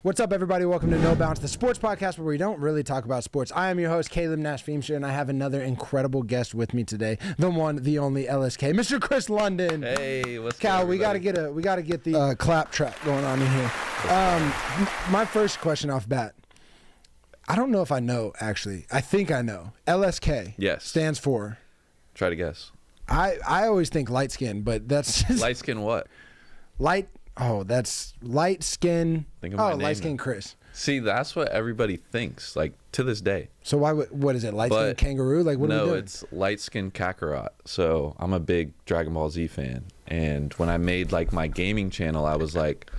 What's up, everybody? Welcome to No Bounce, the sports podcast where we don't really talk about sports. I am your host, Caleb Nash Feemster, and I have another incredible guest with me today, the one, the only LSK, Mr. KRIS London. Hey, what's Cal, up, we gotta get the clap track going on in here. My first question off bat. I don't know if I know, actually. I think I know. LSK. Yes. Stands for. Try to guess. I always think light skin, but that's just Light skin what? light. Oh, that's light skin. Think of my name light skin then. KRIS. See, that's what everybody thinks, like, to this day. So what is it? Light skin But kangaroo? Like, what are we No, doing? it's light skin Kakarot. So I'm a big Dragon Ball Z fan. And when I made, like, my gaming channel, I was like,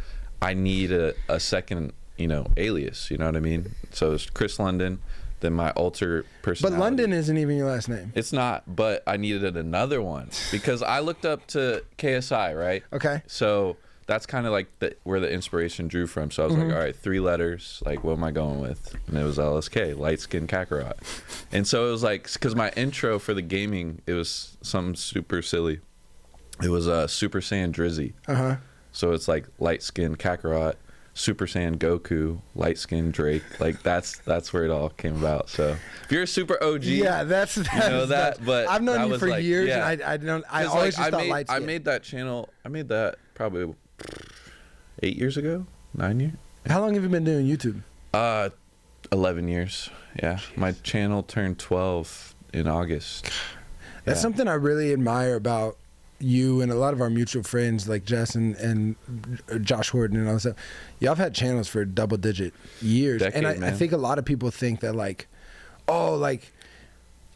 I need a second, alias. You know what I mean? So it's KRIS London, then my alter personality. But London isn't even your last name. It's not, but I needed another one because I looked up to KSI, right? Okay. So that's kind of like where the inspiration drew from. So I was like, all right, 3 letters. Like, what am I going with? And it was LSK, light skin Kakarot. And so it was like, because my intro for the gaming, it was something super silly. It was Super Saiyan Drizzy. Uh-huh. So it's like light skin Kakarot, Super Saiyan Goku, light skin Drake. Like that's where it all came about. So if you're a super OG, Yeah, that's you know that. But I've known that you was for like, years, yeah. and I 'Cause, always like, just thought light skin. I made that channel. I made that probably 8 years ago, 9 years. How long have you been doing YouTube? 11 years. Yeah, my channel turned 12 in August. That's Yeah. something I really admire about you and a lot of our mutual friends like Jess and Josh Horton and all that stuff. Y'all have had channels for double-digit years. Decade, and I man. think a lot of people think that, like, oh, like,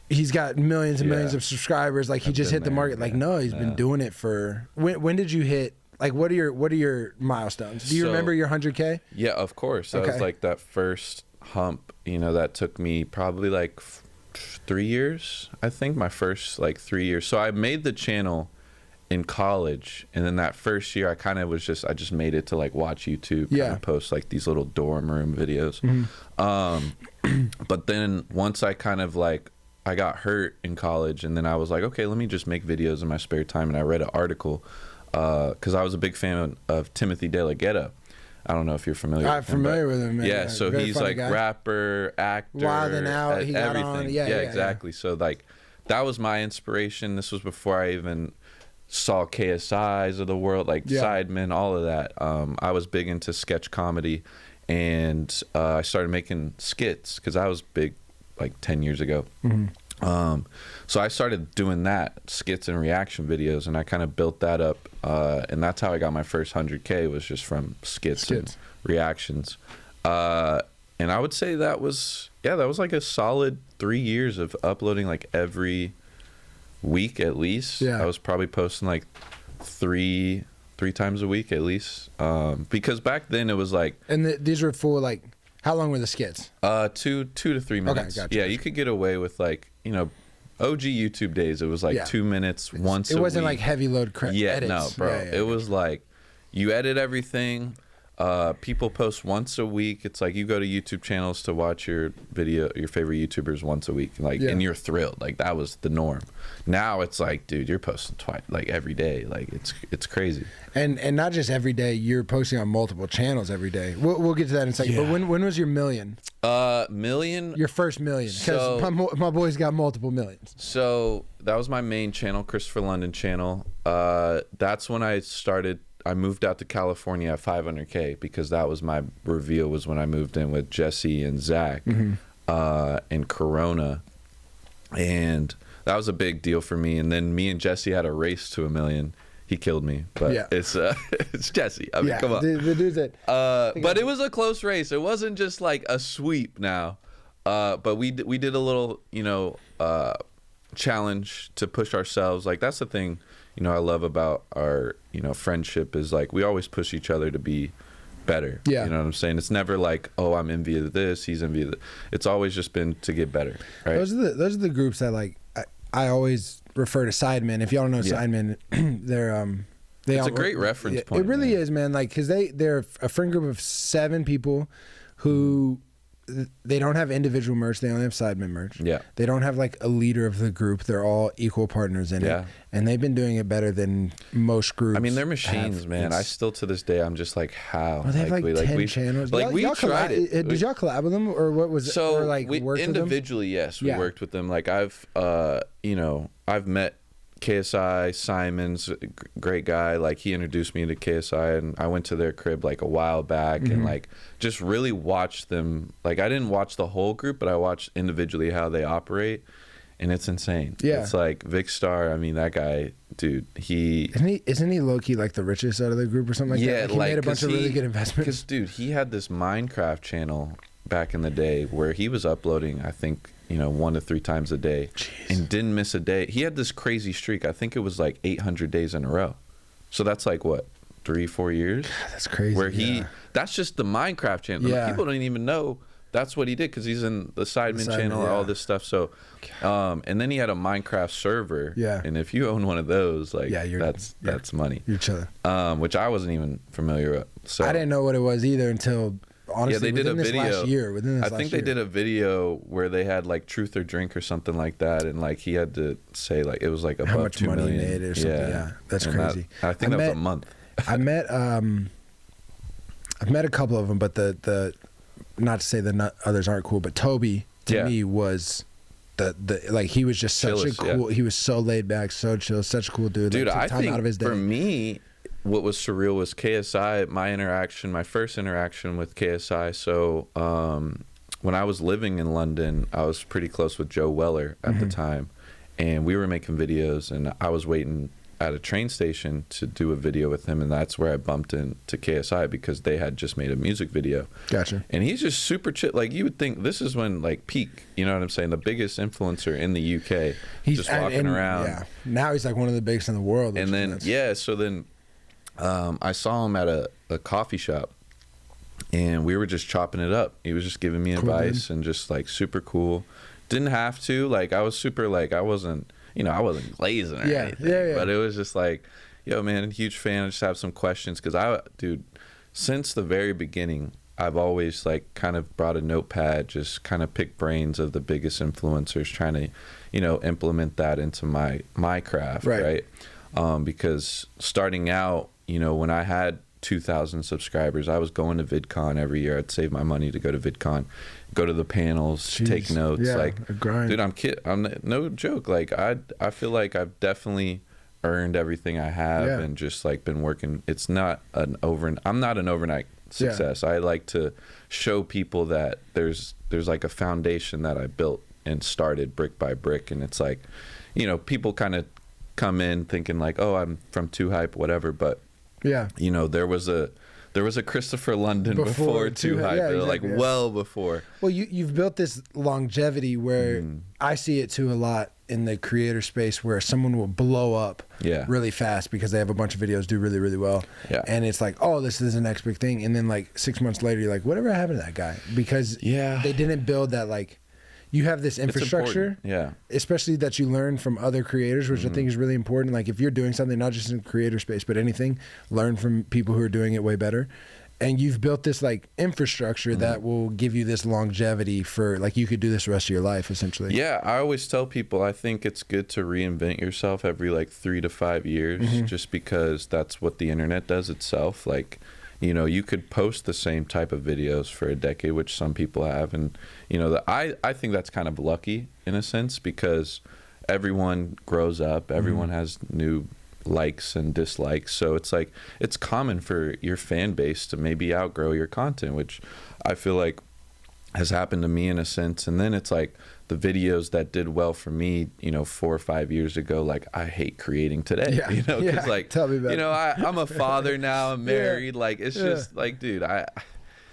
he's got millions and millions Yeah. of subscribers. Like, he I've just been hit the there, market. Like, yeah. no, he's been Yeah. doing it for... When did you hit... Like, what are your milestones? Do you So- remember your 100K? Yeah, of course. That Okay. was like that first hump. That took me probably like 3 years. I think my first like 3 years. So I made the channel in college, and then that first year I just made it to like watch YouTube, Yeah. kind of post like these little dorm room videos. But then once I kind of like I got hurt in college, and then I was like, okay, let me just make videos in my spare time. And I read an article because I was a big fan of Timothy De La Ghetto. I don't know if you're familiar. I'm with him, familiar but- with him, man. Yeah, so Very he's funny like guy. rapper, actor, Wild 'N Out, he got everything. on. Yeah, yeah, exactly. So like that was my inspiration. This was before I even saw KSIs of the world, like Yeah. Sidemen, all of that. I was big into sketch comedy, and I started making skits because I was big like 10 years ago. So I started doing that, skits and reaction videos, and I kind of built that up, and that's how I got my first 100K, was just from skits. And reactions. And I would say that was like a solid 3 years of uploading like every week at least. Yeah. I was probably posting like three times a week at least, because back then it was like And these were full, like, how long were the skits? 2 to 3 minutes. gotcha. Yeah, you could get away with like OG YouTube days. It was like Yeah. 2 minutes once a week. It wasn't like heavy load edits. No, bro. Yeah, yeah. It was like you edit everything. People post once a week. It's like you go to YouTube channels to watch your favorite YouTubers once a week, like, Yeah. and you're thrilled. Like that was the norm. Now it's like, dude, you're posting twice, like every day. Like it's crazy. And not just every day, you're posting on multiple channels every day. We'll get to that in a second. Yeah. But when was your million? Million. Your first million? So- Because my boy's got multiple millions. So that was my main channel, Christopher London channel. That's when I moved out to California at 500K, because that was my reveal, was when I moved in with Jesse and Zach and Corona. And that was a big deal for me. And then me and Jesse had a race to 1 million. He killed me, but Yeah. it's Jesse. I mean, come on. The dudes that... But it was a close race. It wasn't just like a sweep now. But we did a little, challenge to push ourselves. Like that's the thing, I love about our, friendship, is like we always push each other to be better. Yeah. You know what I'm saying? It's never like, oh, I'm envy of this, he's envy of that. It's always just been to get better. Right. Those are the groups that, like, I always refer to Sidemen. If y'all don't know Sidemen, It's a great reference point. It really man. is, man. Like, because they're a friend group of 7 people who they don't have individual merch. They only have sidemen merch. Yeah. They don't have like a leader of the group. They're all equal partners in it. And they've been doing it better than most groups. I mean, they're machines, man. I still to this day, I'm just like, how? Well, they have like 10 channels. Like we tried it. Did y'all collab with them, or what was it? So or like we individually, yes, we worked with them. Like I've met KSI, Simon's great guy. Like he introduced me to KSI, and I went to their crib like a while back, and like just really watched them. Like I didn't watch the whole group, but I watched individually how they operate, and it's insane. It's like Vic Star. I mean, that guy, dude. Isn't he low key like the richest out of the group or something like that? Like he made a bunch of really good investments. Because dude, he had this Minecraft channel back in the day where he was uploading, I think, 1 to 3 times a day. Jeez. And didn't miss a day. He had this crazy streak. I think it was like 800 days in a row. So that's like what, 3-4 years? God, that's crazy. Where that's just the Minecraft channel. Yeah. People don't even know that's what he did because he's in the Sidemen channel, all this stuff. So, and then he had a Minecraft server. Yeah. And if you own one of those, like that's money. You're chilling. Which I wasn't even familiar with. So I didn't know what it was either until. Honestly, they did a video. I think they did a video where they had like Truth or Drink or something like that, and like he had to say like it was like above how much 2 money million. he made or something. Yeah, that's and crazy. I think that was a month. I've met a couple of them, but the not to say the others aren't cool, but Toby to me was the like he was just such a cool. He was so laid back, so chill, such a cool dude. Dude, like, I think out of his day. For me, what was surreal was KSI, my first interaction with KSI. So when I was living in London, I was pretty close with Joe Weller at the time, and we were making videos, and I was waiting at a train station to do a video with him, and that's where I bumped into KSI because they had just made a music video. Gotcha. And he's just super chill. Like you would think this is when like peak, you know what I'm saying? The biggest influencer in the UK. He's just walking around. Yeah. Now he's like one of the biggest in the world. And then so then I saw him at a coffee shop, and we were just chopping it up. He was just giving me advice and just like super cool. Didn't have to. Like I was super like I wasn't glazing or anything. Yeah. But it was just like, yo man, huge fan. I just have some questions because since the very beginning, I've always like kind of brought a notepad, just kind of pick brains of the biggest influencers, trying to, implement that into my craft, right? Because starting out, when I had 2,000 subscribers, I was going to VidCon every year. I'd save my money to go to VidCon, go to the panels, take notes. Like, a grind. Dude, I'm no joke. Like, I feel like I've definitely earned everything I have and just like been working. It's not I'm not an overnight success. I like to show people that there's like a foundation that I built and started brick by brick, and it's like, people kind of come in thinking like, oh, I'm from Too Hype, whatever, but there was a Christopher London before Too Hype, well before. Well, you've built this longevity where I see it too a lot in the creator space, where someone will blow up really fast because they have a bunch of videos do really, really well. Yeah. And it's like, oh, this is the next big thing. And then like 6 months later, you're like, whatever happened to that guy? Because they didn't build that like. You have this infrastructure, especially that you learn from other creators, which I think is really important. Like if you're doing something, not just in the creator space, but anything, learn from people who are doing it way better. And you've built this like infrastructure that will give you this longevity for like you could do this the rest of your life essentially. Yeah, I always tell people I think it's good to reinvent yourself every like 3 to 5 years, just because that's what the internet does itself. Like, you could post the same type of videos for a decade, which some people have. And, I think that's kind of lucky in a sense, because everyone grows up, everyone has new likes and dislikes. So it's like, it's common for your fan base to maybe outgrow your content, which I feel like has happened to me in a sense. And then it's like the videos that did well for me, 4 or 5 years ago, like I hate creating today, because like, tell me about it. I'm a father now, I'm married. Like, it's just like, dude,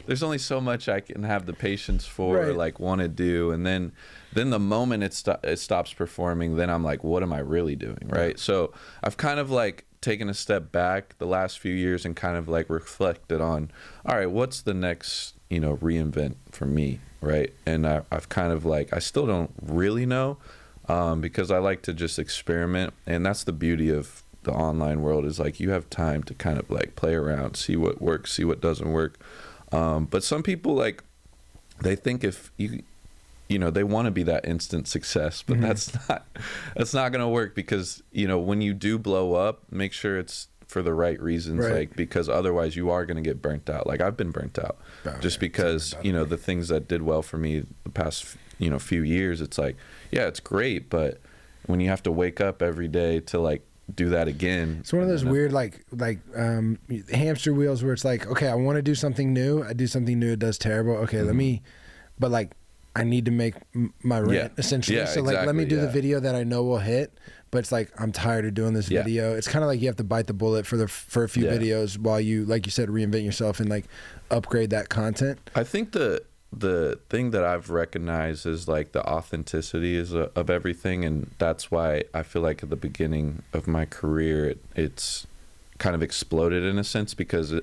there's only so much I can have the patience for, or like want to do. And then the moment it stops performing, then I'm like, what am I really doing? Right. So I've kind of like taken a step back the last few years and kind of like reflected on, all right, what's the next, reinvent for me, right? And I've kind of like, I still don't really know, because I like to just experiment, and that's the beauty of the online world, is like you have time to kind of like play around, see what works, see what doesn't work. But some people like they think if they want to be that instant success, but that's not going to work, because, when you do blow up, make sure it's for the right reasons, like, because otherwise you are going to get burnt out. Like, I've been burnt out just because, the things that did well for me the past, few years, it's like, yeah, it's great, but when you have to wake up every day to like do that again, it's one of those weird like hamster wheels where it's like, okay, I want to do something new, I do something new, it does terrible, okay, but like I need to make my rent essentially, so like let me do the video that I know will hit, but it's like I'm tired of doing this video. It's kind of like you have to bite the bullet for a few videos while you, like you said, reinvent yourself and like upgrade that content. I think the thing that I've recognized is like the authenticity of everything, and that's why I feel like at the beginning of my career it's kind of exploded in a sense, because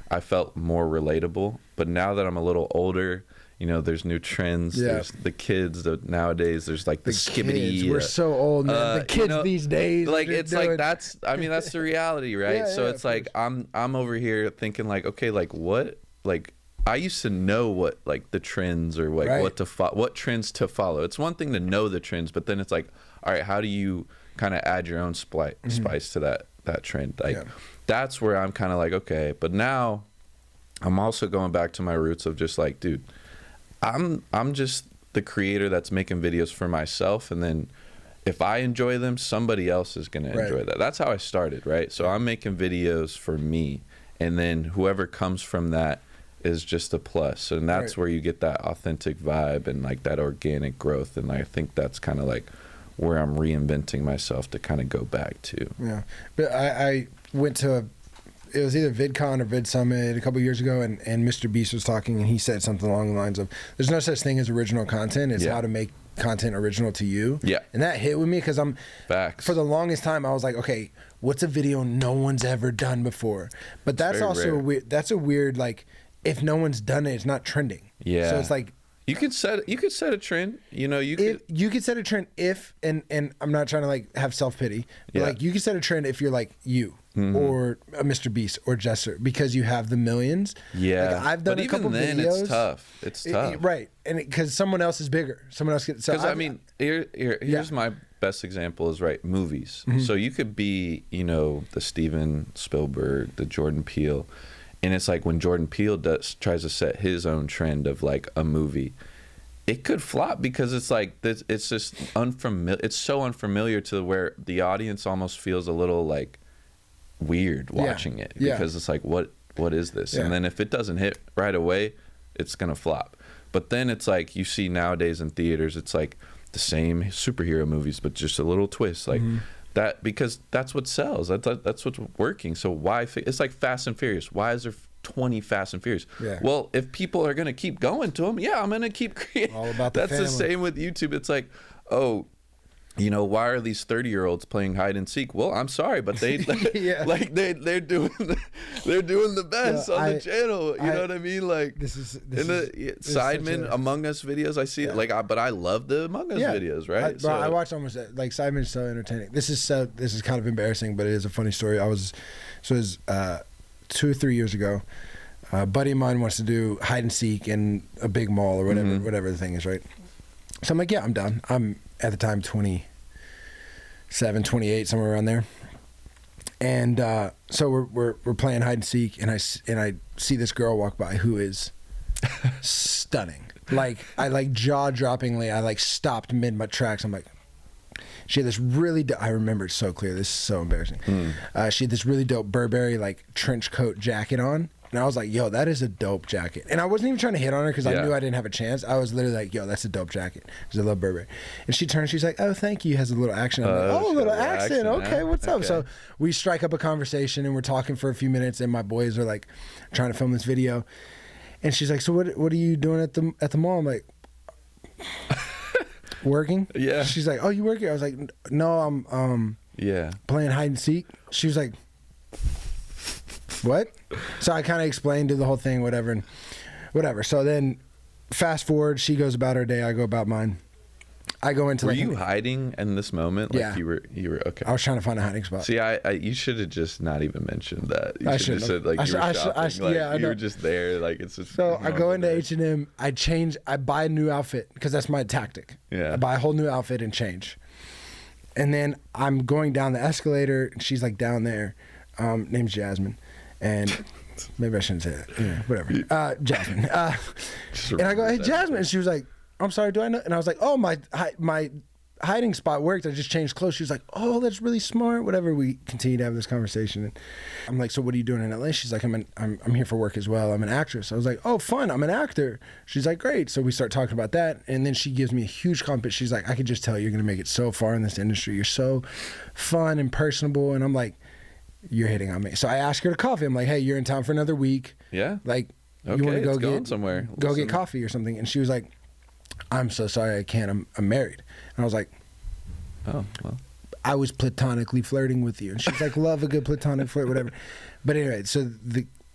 I felt more relatable. But now that I'm a little older, there's new trends. There's the kids nowadays. There's like the skibbity. Kids. We're so old, man. The kids these days. Like it's like that's the reality, right? So it's like I'm over here thinking like, okay, like what, like I used to know what like the trends or like what trends to follow. It's one thing to know the trends, but then it's like, all right, how do you kind of add your own spice to that trend? Like that's where I'm kind of like, okay, but now I'm also going back to my roots of just like, dude, I'm just the creator that's making videos for myself, and then if I enjoy them, somebody else is going to enjoy that. That's how I started, right? So I'm making videos for me, and then whoever comes from that is just a plus. And that's where you get that authentic vibe and like that organic growth. And I think that's kind of like where I'm reinventing myself to kind of go back to. Yeah. But I went to it was either VidCon or Vid Summit a couple years ago, and Mr. Beast was talking, and he said something along the lines of, there's no such thing as original content. It's how to make content original to you. Yeah. And that hit with me, because for the longest time I was like, okay, what's a video no one's ever done before? But that's also weird. That's a weird, like, if no one's done it, it's not trending. Yeah. So it's like, you could set a trend. You could set a trend if, and I'm not trying to like have self-pity, but like you could set a trend if you're like you or a Mr. Beast or Jesser, because you have the millions. Yeah. Like I've done a couple videos. It's tough. It's tough. Right. And because someone else is bigger. Someone else gets, because I mean, here's my best example is movies. So you could be, the Steven Spielberg, the Jordan Peele. And it's like when Jordan Peele tries to set his own trend of like a movie, it could flop, because it's like it's just unfamiliar. It's so unfamiliar to where the audience almost feels a little like weird watching it, because it's like, what is this? And then if it doesn't hit right away, it's gonna flop. But then it's like you see nowadays in theaters, it's like the same superhero movies, but just a little twist, like. That, because that's what sells. That's what's working. So why? It's like Fast and Furious. Why is there 20 Fast and Furious? Yeah. Well, if people are gonna keep going to them, I'm gonna keep creating. All about the family. That's the same with YouTube. It's like, oh, why are these 30-year-olds playing hide and seek? Well, I'm sorry, but they like they're doing the best on the channel. You know what I mean? Like this is Sidemen Among Us videos. I see it but I love the Among Us videos, right? I watch almost like Sidemen is so entertaining. This is kind of embarrassing, but it is a funny story. It was 2 or 3 years ago. A buddy of mine wants to do hide and seek in a big mall or whatever the thing is, right? So I'm like, yeah, I'm down. I'm at the time 27, 28, somewhere around there. And so we're playing hide and seek, and I see this girl walk by who is stunning. Like I jaw-droppingly, I stopped mid my tracks. I'm like, she had this really I remember it so clear. This is so embarrassing. She had this really dope Burberry like trench coat jacket on. And I was like, yo, that is a dope jacket. And I wasn't even trying to hit on her because I knew I didn't have a chance. I was literally like, yo, that's a dope jacket. Because I love Burberry. And she turns, she's like, oh, thank you. Has a little accent. I'm like, oh, a little accent. Okay, what's up? So we strike up a conversation, and we're talking for a few minutes, and my boys are like trying to film this video. And she's like, so what are you doing at the mall? I'm like, working? Yeah. She's like, oh, you working? I was like, no, I'm playing hide and seek. She was like, what? So I kind of explained to the whole thing, whatever. So then fast forward, she goes about her day, I go about mine. I go into Were you hiding in this moment? Like yeah. You were okay. I was trying to find a hiding spot. See, you should have just not even mentioned that. You should have said like you were shopping. Like you were just there. Like it's just. So I go into H&M. I buy a new outfit because that's my tactic. Yeah. I buy a whole new outfit and change. And then I'm going down the escalator, and she's like down there. Name's Jasmine, and maybe I shouldn't say that. Yeah, whatever. Jasmine. And I go, hey, Jasmine. And she was like, I'm sorry, do I know? And I was like, oh, my hiding spot worked. I just changed clothes. She was like, oh, that's really smart. Whatever. We continued to have this conversation. And I'm like, so what are you doing in LA? She's like, I'm here for work as well. I'm an actress. I was like, oh, fun. I'm an actor. She's like, great. So we start talking about that. And then she gives me a huge compliment. She's like, I could just tell you're going to make it so far in this industry. You're so fun and personable. And I'm like, you're hitting on me. So I asked her to coffee. I'm like, hey, you're in town for another week. Yeah. Like, okay, you want to go somewhere? Go get coffee or something. And she was like, I'm so sorry, I can't. I'm married. And I was like, oh, well. I was platonically flirting with you. And she's like, love a good platonic flirt, whatever. But anyway, so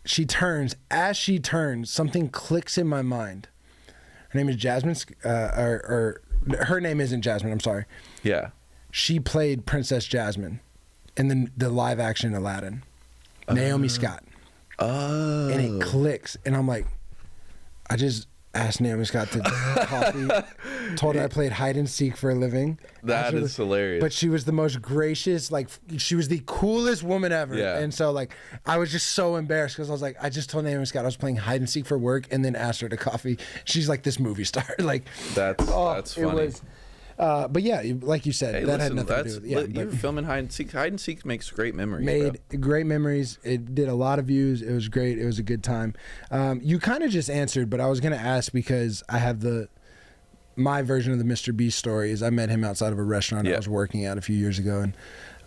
she turns. As she turns, something clicks in my mind. Her name is Jasmine, or her name isn't Jasmine, I'm sorry. Yeah. She played Princess Jasmine in the live action Aladdin. Naomi Scott. Oh. And it clicks. And I'm like, I just asked Naomi Scott to coffee, told her I played hide and seek for a living. That is hilarious. But she was the most gracious, like she was the coolest woman ever. Yeah. And so like I was just so embarrassed because I was like, I just told Naomi Scott I was playing hide and seek for work and then asked her to coffee. She's like this movie star. Like that's funny. It was, but yeah, like you said, that had nothing to do with it. Yeah, you were filming hide and seek. Hide and seek makes great memories. Made great memories. It did a lot of views. It was great. It was a good time. You kind of just answered, but I was going to ask because I have my version of the Mr. Beast story is I met him outside of a restaurant I was working at a few years ago.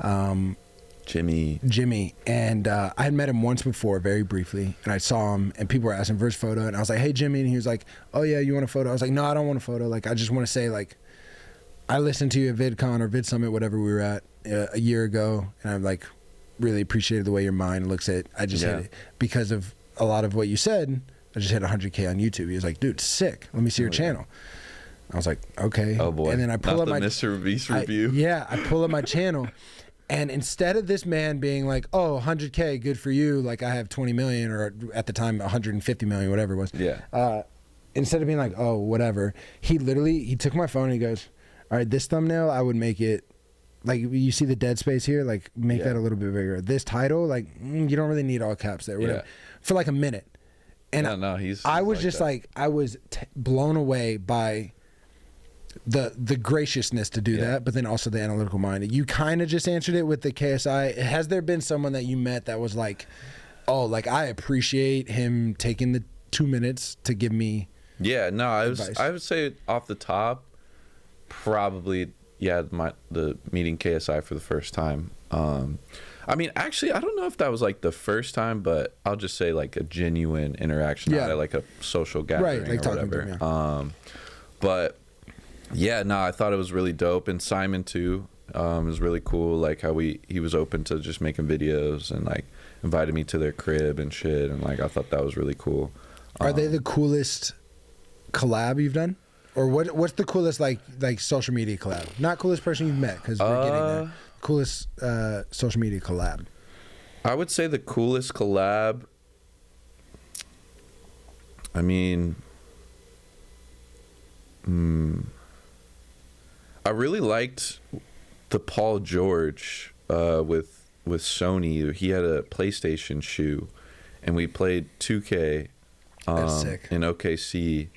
And Jimmy. And I had met him once before, very briefly, and I saw him, and people were asking for his photo, and I was like, hey, Jimmy, and he was like, oh, yeah, you want a photo? I was like, no, I don't want a photo. Like, I just want to say, like, I listened to you at VidCon or VidSummit, whatever we were at a year ago, and I like really appreciated the way your mind looks at it. I just hit it because of a lot of what you said. I just hit 100K on YouTube. He was like, dude, sick. Let me see your channel. I was like, okay. Oh boy. And then I pull up my Mr. Beast review. I pull up my channel, and instead of this man being like, oh, 100K, good for you. Like I have 20 million, or at the time 150 million, whatever it was. Yeah. Instead of being like, oh, whatever, he took my phone and he goes, all right, this thumbnail, I would make it, like, you see the dead space here? Like, make that a little bit bigger. This title, like, you don't really need all caps there. Whatever. For like a minute. And I was just like, I was blown away by the graciousness to do that, but then also the analytical mind. You kind of just answered it with the KSI. Has there been someone that you met that was like, oh, like, I appreciate him taking the 2 minutes to give me advice? I would say off the top, probably the meeting KSI for the first time. I mean, actually, I don't know if that was like the first time, but I'll just say like a genuine interaction, not at like a social gathering, like or whatever. To him, but yeah, no, I thought it was really dope, and Simon too. Was really cool, like how he was open to just making videos and like invited me to their crib and shit, and like I thought that was really cool. Are they the coolest collab you've done? Or what's the coolest like social media collab? Not coolest person you've met, because we're getting there. Coolest social media collab. I would say the coolest collab. I mean, I really liked the Paul George with Sony. He had a PlayStation shoe, and we played 2K in OKC.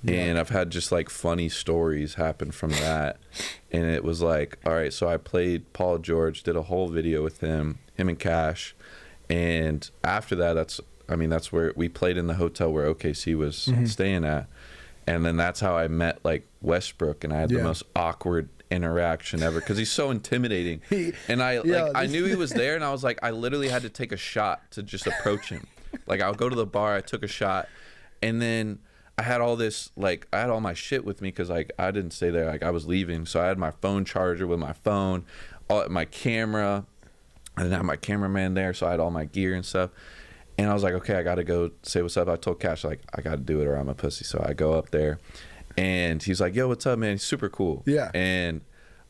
Yeah. And I've had just like funny stories happen from that. And it was like, all right, so I played Paul George, did a whole video with him and Cash. And after that, that's where we played in the hotel where OKC was staying at. And then that's how I met like Westbrook, and I had the most awkward interaction ever because he's so intimidating. And I knew he was there, and I was like, I literally had to take a shot to just approach him. Like, I'll go to the bar, I took a shot, and then I had all this, like, I had all my shit with me because, like, I didn't stay there. Like, I was leaving. So I had my phone charger with my phone, my camera. I didn't have my cameraman there, so I had all my gear and stuff. And I was like, okay, I got to go say what's up. I told Cash, like, I got to do it or I'm a pussy. So I go up there, And he's like, yo, what's up, man? He's super cool. Yeah. And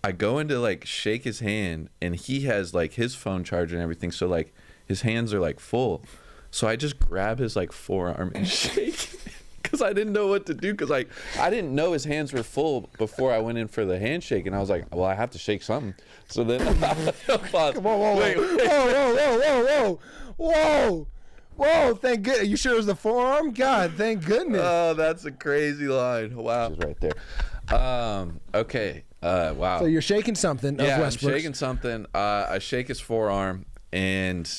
I go in to like shake his hand, and he has like his phone charger and everything. So like his hands are like full. So I just grab his like forearm and shake it. Because I didn't know what to do, because like I didn't know his hands were full before I went in for the handshake, and I was like, well, I have to shake something. So then Come on, whoa, thank goodness. You sure it was the forearm? God, thank goodness. Oh, that's a crazy line. Wow. She's right there. Okay. Wow. So you're shaking something. Yeah, I'm shaking something. I shake his forearm, and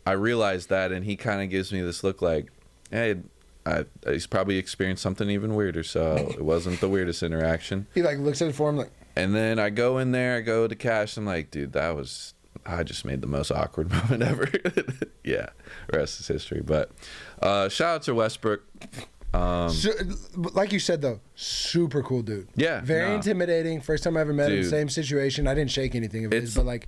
I realize that, and he kind of gives me this look like, hey, he's probably experienced something even weirder, so it wasn't the weirdest interaction. He like looks at it for him like. And then I go in there, I go to cash, I'm like, dude, I just made the most awkward moment ever. Yeah, rest is history. But shout out to Westbrook. Like you said though, super cool dude. Yeah, very intimidating. First time I ever met him, same situation. I didn't shake anything of his, but like,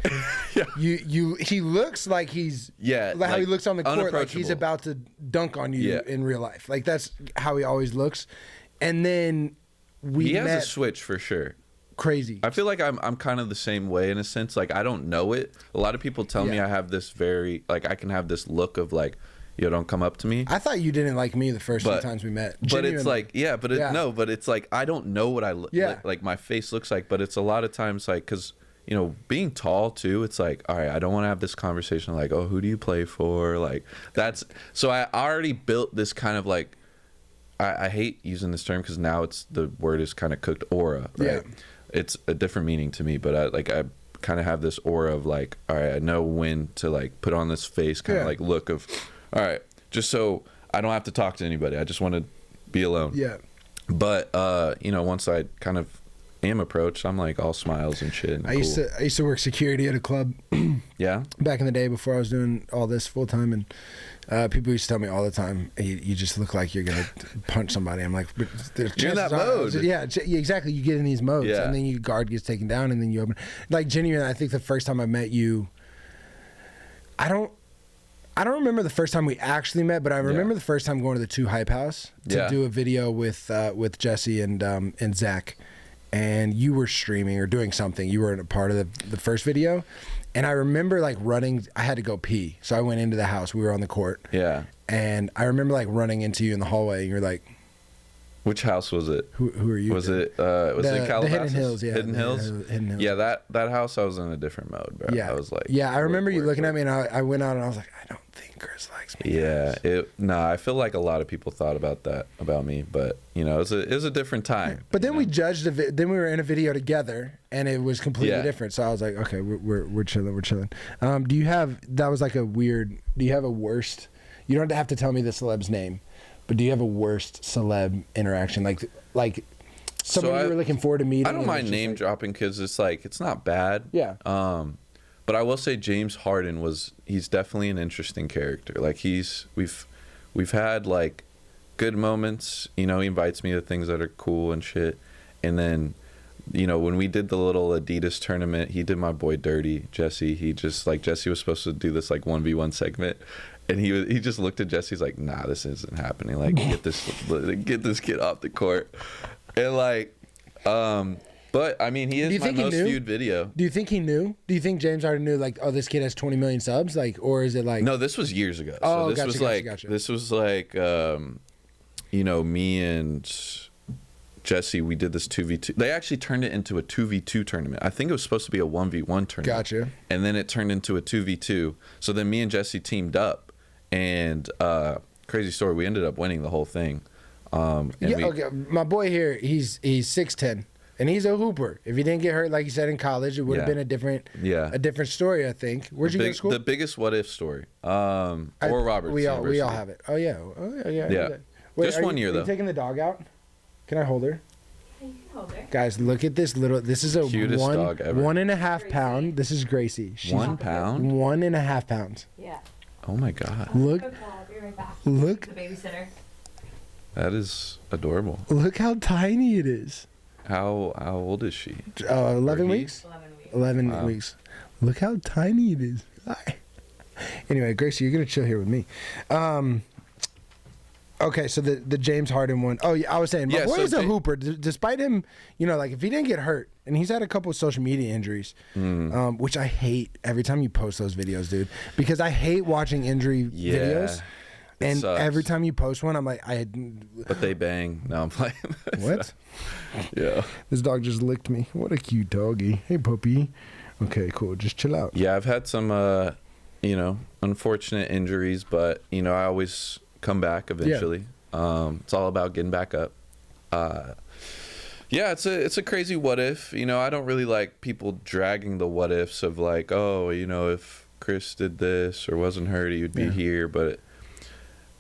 yeah. He looks like he's like how he looks on the court, like he's about to dunk on you in real life. Like that's how he always looks. And then he has a switch for sure. Crazy. I feel like I'm kind of the same way in a sense. Like I don't know it. A lot of people tell me I have this very like I can have this look of like, yo, don't come up to me. I thought you didn't like me the first few times we met. But it's like, but it's like, I don't know what I look like my face looks like, but it's a lot of times like, cause you know, being tall too, it's like, all right, I don't want to have this conversation like, oh, who do you play for? Like so I already built this kind of like, I hate using this term cause now the word is kind of cooked aura, right? Yeah. It's a different meaning to me, but I kind of have this aura of like, all right, I know when to like put on this face kind of like look of, all right, just so I don't have to talk to anybody. I just want to be alone. Yeah. But you know, once I kind of am approached, I'm like all smiles and shit. And I used to work security at a club. Yeah. Back in the day before I was doing all this full time, and people used to tell me all the time, hey, you just look like you're gonna punch somebody. I'm like, you're in that mode. Yeah, exactly. You get in these modes, and then your guard gets taken down, and then you open. Like genuinely, I think the first time I met you, I don't remember the first time we actually met, but I remember the first time going to the 2 Hype House to do a video with Jesse and Zach, and you were streaming or doing something. You were in a part of the first video, and I remember like running. I had to go pee, so I went into the house. We were on the court. Yeah, and I remember like running into you in the hallway, and you're like, which house was it? Who are you? Was it Calabasas? The Hidden Hills, yeah. Hidden Hills? Hidden Hills. Yeah, that house I was in a different mode, bro. Yeah. I was like, I remember you looking at me, and I went out and I was like, I don't think Chris likes me. Yeah, I feel like a lot of people thought about that about me, but you know, it was a different time. But then we judged then we were in a video together, and it was completely different. So I was like, okay, we're chilling. Do you have a worst? You don't have to tell me the celeb's name. But do you have a worst celeb interaction? Like someone you were looking forward to meeting? I don't mind name dropping because it's like, it's not bad. Yeah. But I will say James Harden he's definitely an interesting character. Like we've had like good moments, you know, he invites me to things that are cool and shit. And then, you know, when we did the little Adidas tournament, he did my boy dirty, Jesse. Jesse was supposed to do this like 1v1 segment. And he just looked at Jesse. He's like, nah, this isn't happening. Like, get this kid off the court. And like, but I mean, he is my most viewed video. Do you think he knew? Do you think James Harden knew? Like, oh, this kid has 20 million subs. Like, or is it like? No, this was years ago. Oh, so this was like, you know, me and Jesse. We did this 2v2. They actually turned it into a 2v2 tournament. I think it was supposed to be a 1v1 tournament. Gotcha. And then it turned into a 2v2. So then me and Jesse teamed up. And crazy story, we ended up winning the whole thing. Okay. My boy here, he's 6'10", and he's a hooper. If he didn't get hurt, like you said, in college, it would have been a different story, I think. Where'd you go to school? The biggest what if story. Or Roberts. We all have it. Oh yeah. Wait, just 1 year though. Are you taking the dog out? Can I hold her? You can hold her. Guys, look at this little. This is a cutest dog ever. 1.5 pound. This is Gracie. She's 1 pound. 1.5 pounds. Yeah. Oh my God! Look! Look! The babysitter. That is adorable. Look how tiny it is. How old is she? 11 weeks. 11 weeks. Look how tiny it is. Anyway, Gracie, you're gonna chill here with me. Okay, so the James Harden one. Oh, yeah, I was saying, my boy is a hooper. Despite him, like if he didn't get hurt, and he's had a couple of social media injuries, which I hate every time you post those videos, dude, because I hate watching injury videos. And sucks. Every time you post one, I'm like, But they bang. No, I'm playing. What? Yeah. This dog just licked me. What a cute doggy. Hey, puppy. Okay, cool. Just chill out. Yeah, I've had some, unfortunate injuries, but, I always come back eventually. Yeah. It's all about getting back up. Yeah, it's a crazy what if. I don't really like people dragging the what ifs of like, oh, if Chris did this or wasn't hurt, he would be here. But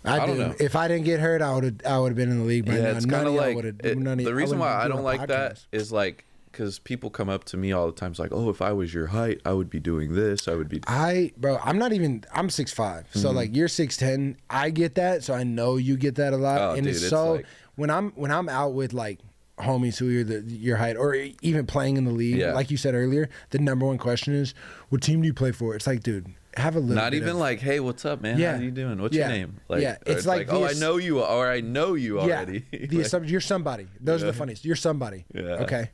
I don't know. If I didn't get hurt, I would have been in the league by now. It's kind of like the reason why I don't like that is like because people come up to me all the time. It's like, oh, if I was your height, I would be doing this. I would be. Bro, I'm 6'5", so like you're 6'10". I get that, so I know you get that a lot. Oh, and dude, it's so like, when I'm out with like homies who are your height, or even playing in the league, like you said earlier, the number one question is, what team do you play for? It's like, dude, have a little. Not even like, hey, what's up, man? How you doing? What's your name? Like, it's like oh, I know you, or I know you already. You're somebody. Those are the funniest. You're somebody. Yeah. Okay.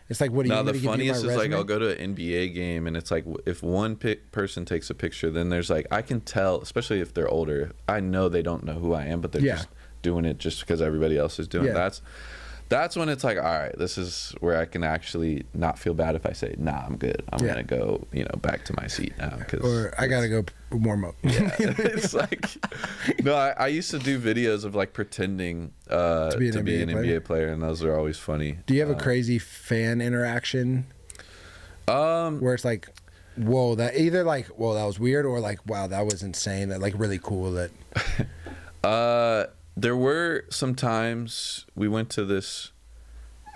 It's like, what do you? No, the funniest is like I'll go to an NBA game and it's like if one person takes a picture, then there's like I can tell, especially if they're older. I know they don't know who I am, but they're just doing it just because everybody else is doing it. That's when it's like, all right, this is where I can actually not feel bad if I say, nah, I'm good. I'm gonna go, back to my seat now. Or I gotta go warm up. Yeah, it's like, no, I used to do videos of like pretending to be an NBA player, and those are always funny. Do you have a crazy fan interaction? Where it's like, whoa, that either like, whoa, that was weird, or like, wow, that was insane. That like really cool. That. There were some times we went to this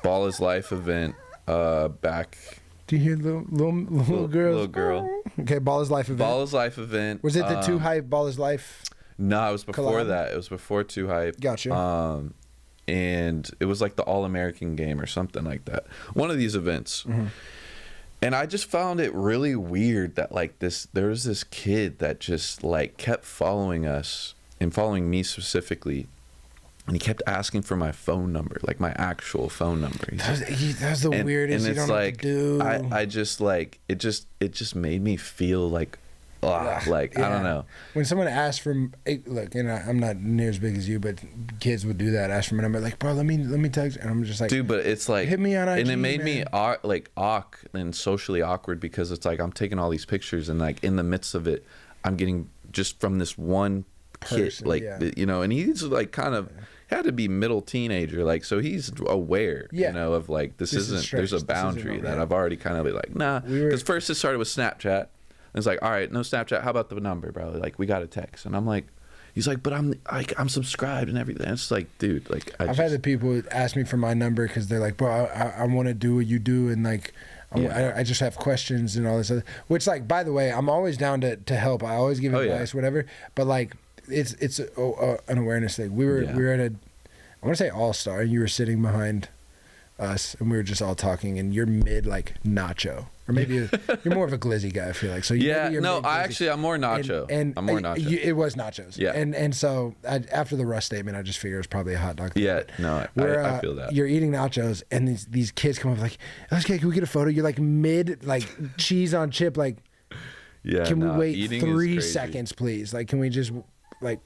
Ball is Life event back. Do you hear little girls? Little girl. Okay, Ball is Life event. Ball is Life event. Was it the Too Hype Ball is Life? No, it was before that. It was before Too Hype. Gotcha. And it was like the All-American game or something like that. One of these events. Mm-hmm. And I just found it really weird that like there was this kid that just like kept following us and following me specifically. And he kept asking for my phone number, like my actual phone number. That's the weirdest. And it's like, I just like, it just made me feel like, I don't know. When someone asks for, look, I'm not near as big as you, but kids would do that, ask for my number, like, bro, let me text, and I'm just like, dude, but it's like, hit me on IG, and it made me and socially awkward because it's like I'm taking all these pictures and like in the midst of it, I'm getting just from this one person, kid, and he's like kind of had to be middle teenager, like, so he's aware, of like this isn't. There's a boundary that I've already kind of like, nah, because first it started with Snapchat. It's like, all right, no Snapchat. How about the number, bro? Like, we got a text, and I'm like, he's like, but I'm subscribed and everything. It's like, dude, like, I've had the people ask me for my number because they're like, bro, I want to do what you do, and like, I just have questions and all this other. Which, like, by the way, I'm always down to help. I always give advice, whatever. But like, it's an awareness thing. We were at I want to say All-Star, and you were sitting behind us, and we were just all talking, and you're mid like nacho. Or maybe you're more of a glizzy guy, I feel like. So I'm more nacho. And I'm more nacho. It was nachos. Yeah. And so after the Russ statement, I just figured it was probably a hot dog. Yeah. No, I feel that. You're eating nachos, and these kids come up like, LSK, can we get a photo? You're like mid, like cheese on chip, like. Yeah. Can we wait 3 seconds, please? Like, can we just like.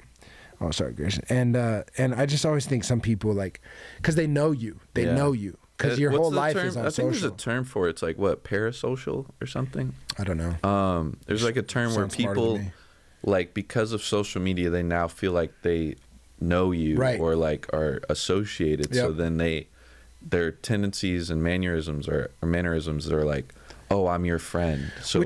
Oh, sorry, Grayson. And I just always think some people like, because they know you. They know you. Because your whole life is on social. I think there's a term for it. It's like, what, parasocial or something? I don't know. There's like a term where people, like, because of social media, they now feel like they know you or like are associated. Yep. So then their tendencies and mannerisms are like, oh, I'm your friend. So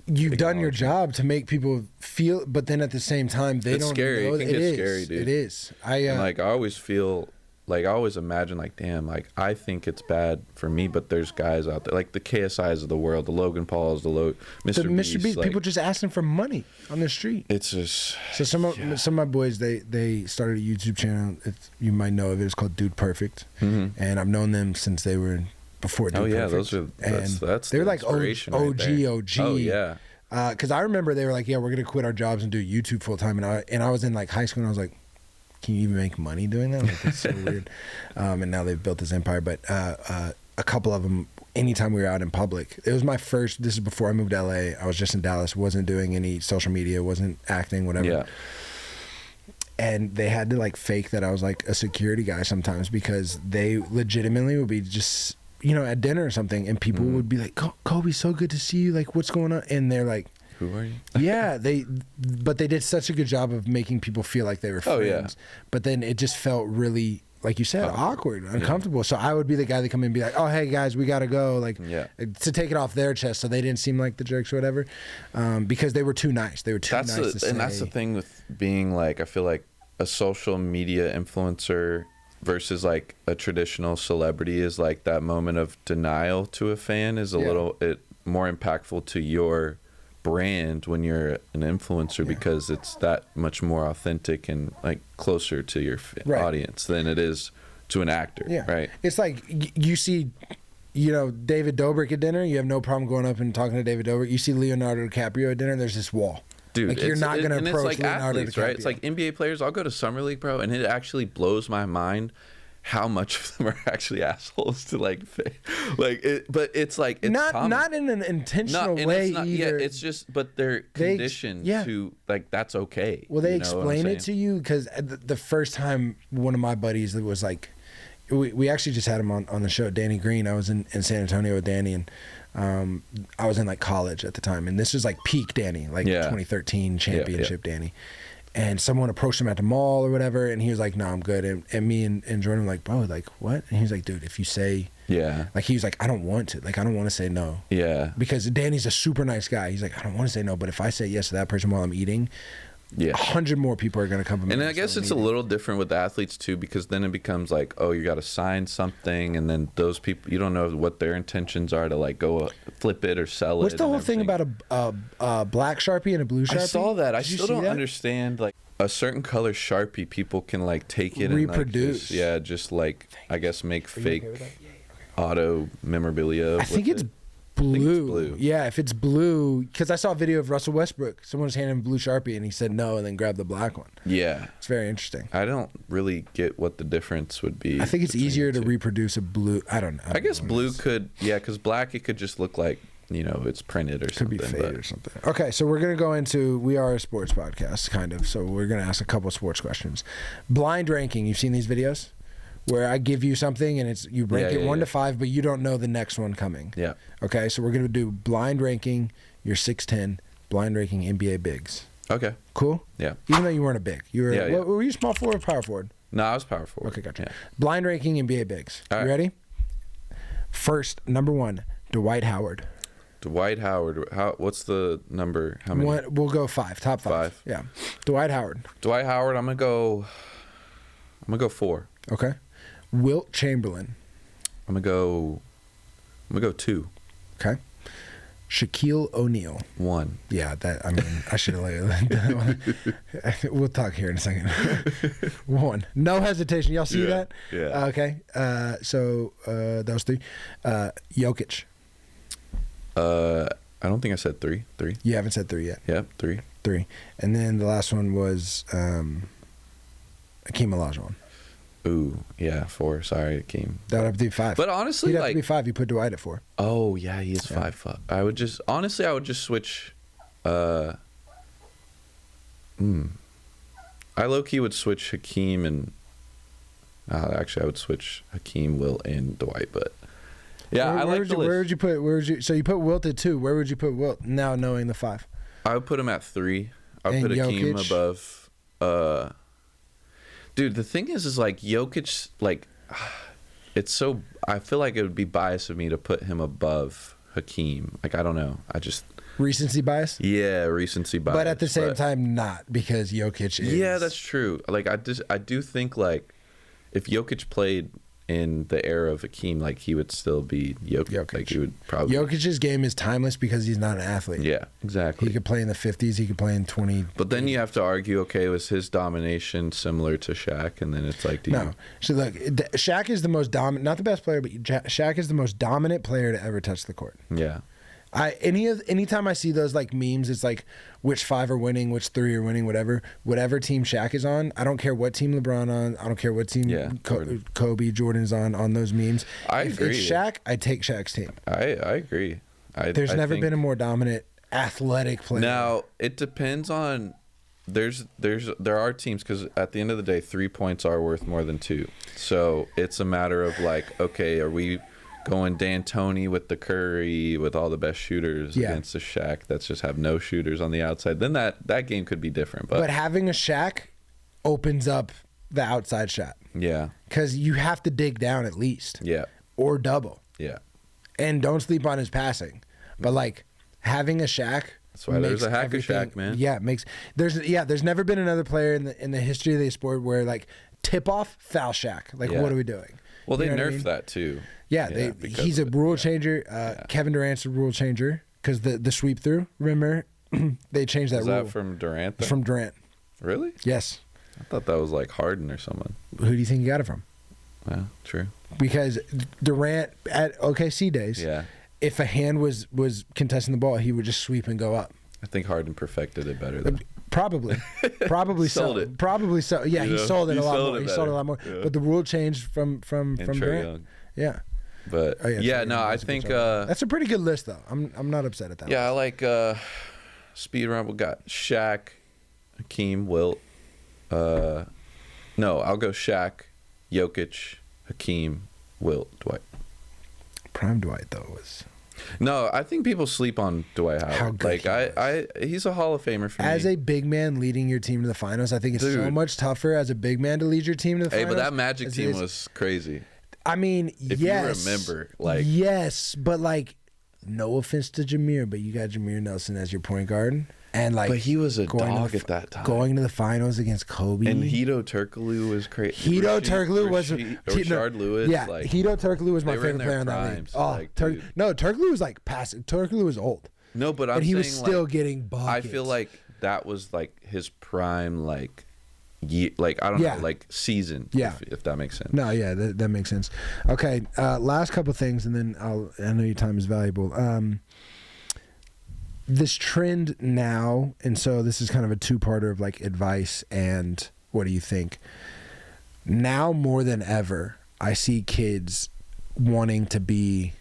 you've done your job to make people feel, but then at the same time, they don't scary. know. It can get scary, dude. It is. I always feel. Like, I always imagine, like, damn, like, I think it's bad for me, but there's guys out there, like the KSIs of the world, the Logan Pauls, Mr. Beast. Like, people just asking for money on the street. It's just... So some of my boys, they started a YouTube channel. You might know of it. It's called Dude Perfect. Mm-hmm. And I've known them since they were before Dude Perfect. That's they were like OG. Oh, yeah. Because I remember they were like, yeah, we're going to quit our jobs and do YouTube full time. And I was in, like, high school, and I was like, can you even make money doing that? Like, it's so weird. And now they've built this empire. But a couple of them, anytime we were out in public, it was my first, this is before I moved to LA. I was just in Dallas, wasn't doing any social media, wasn't acting, whatever. Yeah. And they had to like fake that I was like a security guy sometimes, because they legitimately would be just, you know, at dinner or something, and people would be like, Kobe, so good to see you. Like, what's going on? And they're like, who are you? Yeah, but they did such a good job of making people feel like they were friends. Oh, yeah. But then it just felt really, like you said, awkward, uncomfortable. Yeah. So I would be the guy that come in and be like, oh, hey guys, we got to go. Like, to take it off their chest so they didn't seem like the jerks or whatever. Because they were too nice. They were too nice to say. And that's the thing with being like, I feel like a social media influencer versus like a traditional celebrity is like that moment of denial to a fan is a little more impactful to your brand when you're an influencer, because it's that much more authentic and like closer to your audience than it is to an actor. Right. It's like you see, you know, David Dobrik at dinner, you have no problem going up and talking to David Dobrik. You see Leonardo DiCaprio at dinner, there's this wall. Dude, like, you're not going to approach it's like Leonardo athletes, DiCaprio. right? It's like NBA players. I'll go to Summer League, bro, and it actually blows my mind how much of them are actually assholes to like it, but it's like it's not in an intentional way either. Yeah, it's just, but they're conditioned to like, that's okay. Well, they explain it to you, because the first time one of my buddies that was like, we actually just had him on the show, Danny Green. I was in San Antonio with Danny, and I was in like college at the time, and this was like peak Danny, like 2013 championship Danny. And someone approached him at the mall or whatever, and he was like, no, I'm good. And me and Jordan were like, bro, like, what? And he was like, dude, if you say, like, he was like, I don't want to. Like, I don't want to say no. Yeah. Because Danny's a super nice guy. He's like, I don't want to say no, but if I say yes to that person while I'm eating, 100 more people are going to come from me. And I guess it's a little different with athletes too, because then it becomes like, oh, you got to sign something, and then those people, you don't know what their intentions are to like go flip it or sell it. What's the whole thing about a black Sharpie and a blue Sharpie? I saw that. I still don't understand, like, a certain color Sharpie, people can like take it reproduce. And like just like, I guess, make fake auto memorabilia. I think it's blue. Yeah, if it's blue, because I saw a video of Russell Westbrook. Someone was handing him a blue Sharpie, and he said no, and then grabbed the black one. Yeah, it's very interesting. I don't really get what the difference would be. I think it's easier to reproduce a blue. I don't know. I guess blue could, because black, it could just look like, you know, it's printed or something. Could be faded or something. Okay, so we're going to go into, we are a sports podcast, kind of, so we're going to ask a couple of sports questions. Blind ranking, you've seen these videos? Where I give you something and it's you rank it 1 to 5, but you don't know the next one coming. Yeah. Okay, so we're going to do blind ranking, your 6'10", blind ranking NBA bigs. Okay. Cool? Yeah. Even though you weren't a big. You were, what, were you small forward or power forward? No, I was power forward. Okay, gotcha. Yeah. Blind ranking NBA bigs. All right. You ready? First, number 1, Dwight Howard. Dwight Howard. What's the number? How many? We'll go 5. Top 5. Yeah. Dwight Howard. Dwight Howard. I'm gonna go 4. Okay. Wilt Chamberlain. I'm gonna go 2. Okay. Shaquille O'Neal. 1. Yeah, that, I mean, I should have let that. We'll talk here in a second. 1. No hesitation. Y'all see that? Yeah. Okay. So that was 3. Jokic. I don't think I said 3. 3. You haven't said 3 yet. Yeah, 3. 3. And then the last one was Hakeem Olajuwon. Ooh, yeah, 4. Sorry, Hakeem. That would have to be 5. But honestly, he'd have to be 5. You put Dwight at 4. Oh yeah, he is 5. I would just switch. I low-key would switch Hakeem and. Actually, I would switch Hakeem, Wilt, and Dwight, but. Yeah, I like the list. Where would you? So you put Wilt at 2. Where would you put Wilt now, knowing the 5? I would put him at 3. I would put Hakeem above. Dude, the thing is like Jokic, like, it's so. I feel like it would be biased of me to put him above Hakeem. Like, I don't know. I just. Recency bias? Yeah, recency bias. But at the same time, not, because Jokic is. Yeah, that's true. Like, I do think, like, if Jokic played in the era of Hakeem, like, he would still be Jokic. Like, he would probably. Jokic's game is timeless because he's not an athlete. Yeah, exactly. He could play in the 50s. He could play in 20. But then you have to argue, okay, was his domination similar to Shaq? And then it's like, no. So look, Shaq is the most dominant, not the best player, but Shaq is the most dominant player to ever touch the court. Yeah. Anytime I see those like memes, it's like which 5 are winning, which 3 are winning, whatever team Shaq is on. I don't care what team LeBron on. I don't care what team Kobe, Jordan's on those memes. If it's Shaq, I take Shaq's team. I agree. There's never been a more dominant athletic player. Now it depends on. There are teams, because at the end of the day, 3 points are worth more than 2. So it's a matter of like, okay, are we going D'Antoni with the Curry with all the best shooters against a Shaq that's just have no shooters on the outside? Then that game could be different. But having a Shaq opens up the outside shot. Yeah. Because you have to dig down at least. Yeah. Or double. Yeah. And don't sleep on his passing. But like having a Shaq. That's why there's a hack of Shaq, man. Yeah, there's never been another player in the history of the sport where like tip off, foul Shaq. Like what are we doing? Well, they nerfed that too. Yeah, he's a rule changer. Kevin Durant's a rule changer because the sweep through. Remember, they changed that rule. Is that from Durant? It's from Durant. Really? Yes. I thought that was like Harden or someone. Who do you think you got it from? Yeah, true. Because Durant at OKC days, if a hand was contesting the ball, he would just sweep and go up. I think Harden perfected it better though. Probably sold it. Probably so. Yeah, he sold it a lot more. He sold it a lot more. Yeah. But the rule changed from Durant. Young. Yeah. But I think that's a pretty good list though. I'm not upset at that. Yeah, list. I like speed round. We got Shaq, Hakeem, Wilt. No, I'll go Shaq, Jokic, Hakeem, Wilt, Dwight. Prime Dwight though was. No, I think people sleep on Dwight Howard. How good he's a Hall of Famer for me. As a big man leading your team to the finals, I think it's so much tougher as a big man to lead your team to the finals. Hey, but that Magic team was crazy. I mean, if you remember, yes, but like, no offense to Jameer, but you got Jameer Nelson as your point guard. And like, but he was a dog at that time. Going to the finals against Kobe. And Hedo Turkoglu was crazy. Hedo Turkoglu was Rashard Lewis. Yeah, Hedo Turkoglu was my favorite player in that league. Oh, Turkoglu was like passing. Turkoglu was old. No, but he was still getting buckets. I feel like that was like his prime, like I don't know, like season. Yeah, if that makes sense. No, yeah, that makes sense. Okay, last couple things, and then I know your time is valuable. This trend now, and so this is kind of a two-parter of like advice and what do you think? Now more than ever, I see kids wanting to be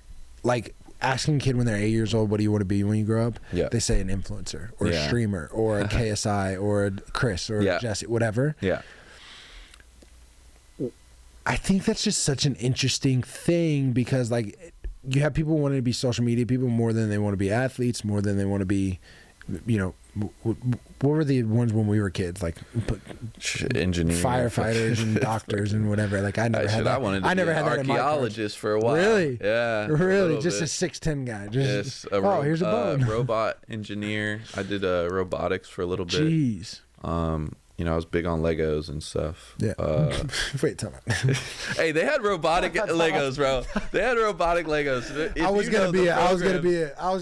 like asking a kid when they're 8 years old, what do you want to be when you grow up? Yeah. They say an influencer or a streamer or a KSI or a Chris or a Jesse, whatever. Yeah. I think that's just such an interesting thing because like you have people wanting to be social media people more than they want to be athletes, more than they want to be, you know, what were the ones when we were kids? Like engineers, firefighters, and doctors, and whatever. Like I never had that. I never had that. Archaeologist for a while. Really? Yeah. Really? Just a 6'10" guy. Just, here's a bone. Robot engineer. I did robotics for a little bit. Jeez. You know, I was big on Legos and stuff. Yeah. Wait, tell me. Hey, they had robotic Legos, bro. They had robotic Legos. I was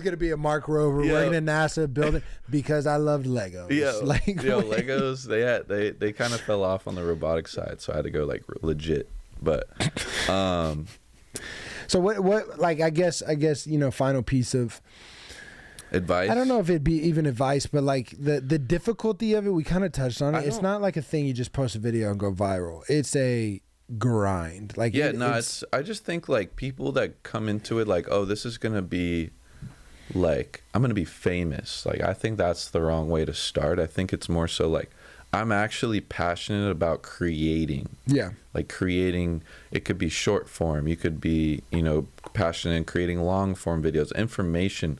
gonna be a Mark Rover working at NASA building because I loved Legos. Legos. They kind of fell off on the robotic side, so I had to go like legit. But so what? Like I guess you know, final piece of advice. I don't know if it'd be even advice, but like the difficulty of it, we kind of touched on it. It's not like a thing you just post a video and go viral. It's a grind. Like I just think like people that come into it like, oh, this is gonna be like I'm gonna be famous. Like I think that's the wrong way to start. I think it's more so like I'm actually passionate about creating. Yeah. Like creating, it could be short form. You could be, you know, passionate in creating long form videos, information,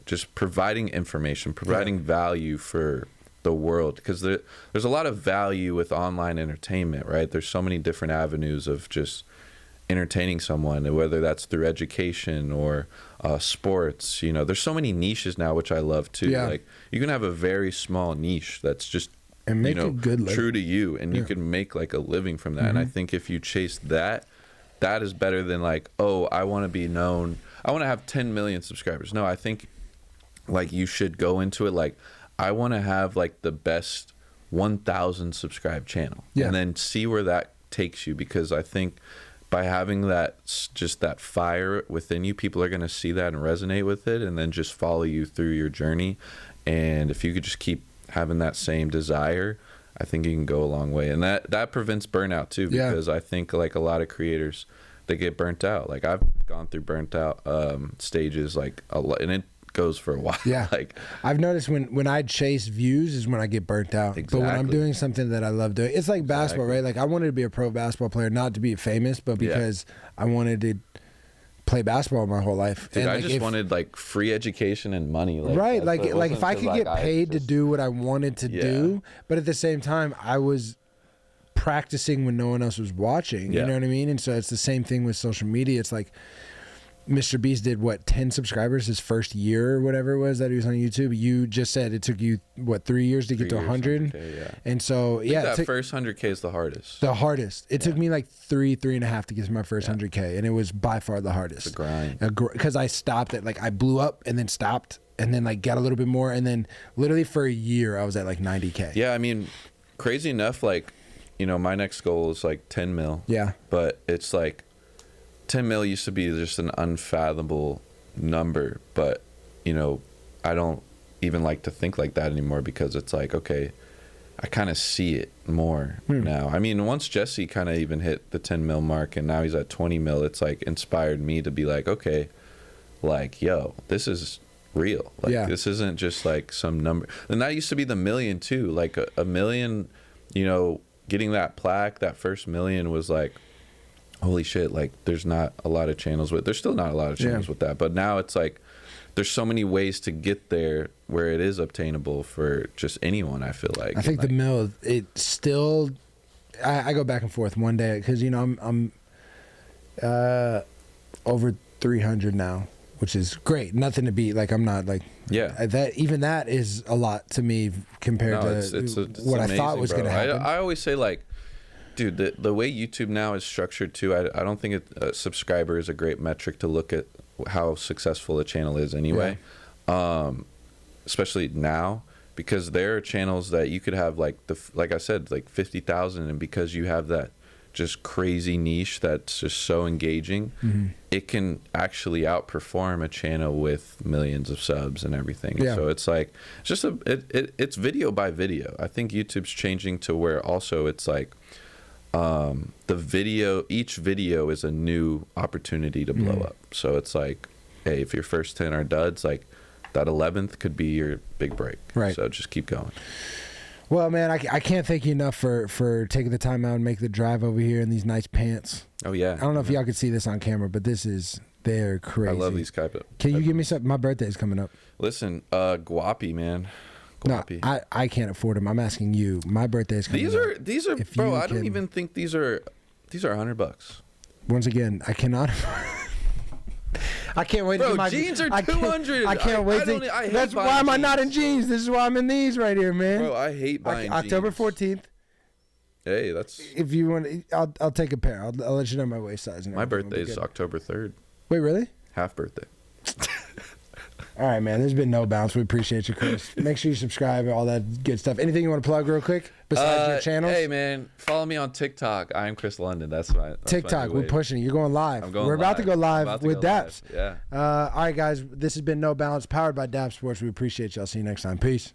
just providing information, providing value for the world. Because there's a lot of value with online entertainment, right? There's so many different avenues of just entertaining someone, and whether that's through education or sports. You know, there's so many niches now, which I love too. Yeah. Like you can have a very small niche that's just, and make a good true to you, and you can make like a living from that. Mm-hmm. And I think if you chase that is better than like, oh, I want to be known, I want to have 10 million subscribers. No, I think like you should go into it like, I want to have like the best 1,000 subscribed channel, and then see where that takes you. Because I think by having just that fire within you, people are going to see that and resonate with it, and then just follow you through your journey. And if you could just keep having that same desire, I think you can go a long way. And that prevents burnout too, because I think like a lot of creators, they get burnt out. Like I've gone through burnt out stages like a lot, and it goes for a while. Yeah. Like I've noticed when I chase views is when I get burnt out. Exactly. But when I'm doing something that I love doing, it's like basketball, right? Like I wanted to be a pro basketball player, not to be famous, but because I wanted to play basketball my whole life. Dude, and I like just wanted like free education and money. Like, right. Like if I could get paid to do what I wanted to do, but at the same time, I was practicing when no one else was watching. You know what I mean? And so it's the same thing with social media. It's like Mr. Beast did 10 subscribers his first year or whatever it was that he was on YouTube. You just said it took you 3 years to get to 100. And so that first 100K is the hardest. The hardest. It took me like 3.5 to get to my first 100K, and it was by far the hardest. It's a grind. Because I stopped at I blew up and then stopped and then got a little bit more, and then literally for a year I was at 90K. Yeah, I mean, crazy enough, my next goal is 10 mil. Yeah. But it's 10 mil used to be just an unfathomable number, but I don't even like to think like that anymore, because it's okay, I kind of see it more now. I mean, once Jesse kind of even hit the 10 mil mark and now he's at 20 mil, it's inspired me to be okay, yo, this is real. This isn't just some number. And that used to be the million too. A million, getting that plaque, that first million was holy shit, there's not a lot of channels there's still not a lot of channels with that, but now it's there's so many ways to get there where it is obtainable for just anyone, I feel like. I think the mill, it still, I go back and forth one day, because I'm over 300 now, which is great. Nothing to beat. I'm not that is a lot to me compared to it's what amazing, I thought was going to happen. I always say dude, the way YouTube now is structured too, I don't think a subscriber is a great metric to look at how successful a channel is anyway. Especially now, because there are channels that you could have like I said, 50,000, and because you have that just crazy niche that's just so engaging, it can actually outperform a channel with millions of subs and everything. So it's just it's video by video. I think YouTube's changing to where also it's each video is a new opportunity to blow up. So it's hey, if your first 10 are duds, that 11th could be your big break. Right. So just keep going. Well, man, I can't thank you enough for taking the time out and making the drive over here in these nice pants. Oh, yeah. I don't know if y'all can see this on camera, but they're crazy. I love these type of. Can you give me something? My birthday's coming up. Listen, guappy, man. Guappy. No, I can't afford them. I'm asking you. My birthday's coming up. These are, bro, I don't even think these are $100. Once again, I cannot. I can't wait. Bro, jeans are 200. I can't wait. That's why am I not in jeans? This is why I'm in these right here, man. Bro, I hate buying jeans. October 14th. Hey, that's. If you want, I'll take a pair. I'll let you know my waist size. My birthday is October 3rd. Wait, really? Half birthday. All right, man. There's been no bounce. We appreciate you, Chris. Make sure you subscribe, all that good stuff. Anything you want to plug real quick besides your channels? Hey, man, follow me on TikTok. I am KRIS London. That's my TikTok. We're pushing it. You're going live. We're about to go live with Dappz. Yeah. All right, guys. This has been No Balance, powered by Dappz Sports. We appreciate y'all. See you next time. Peace.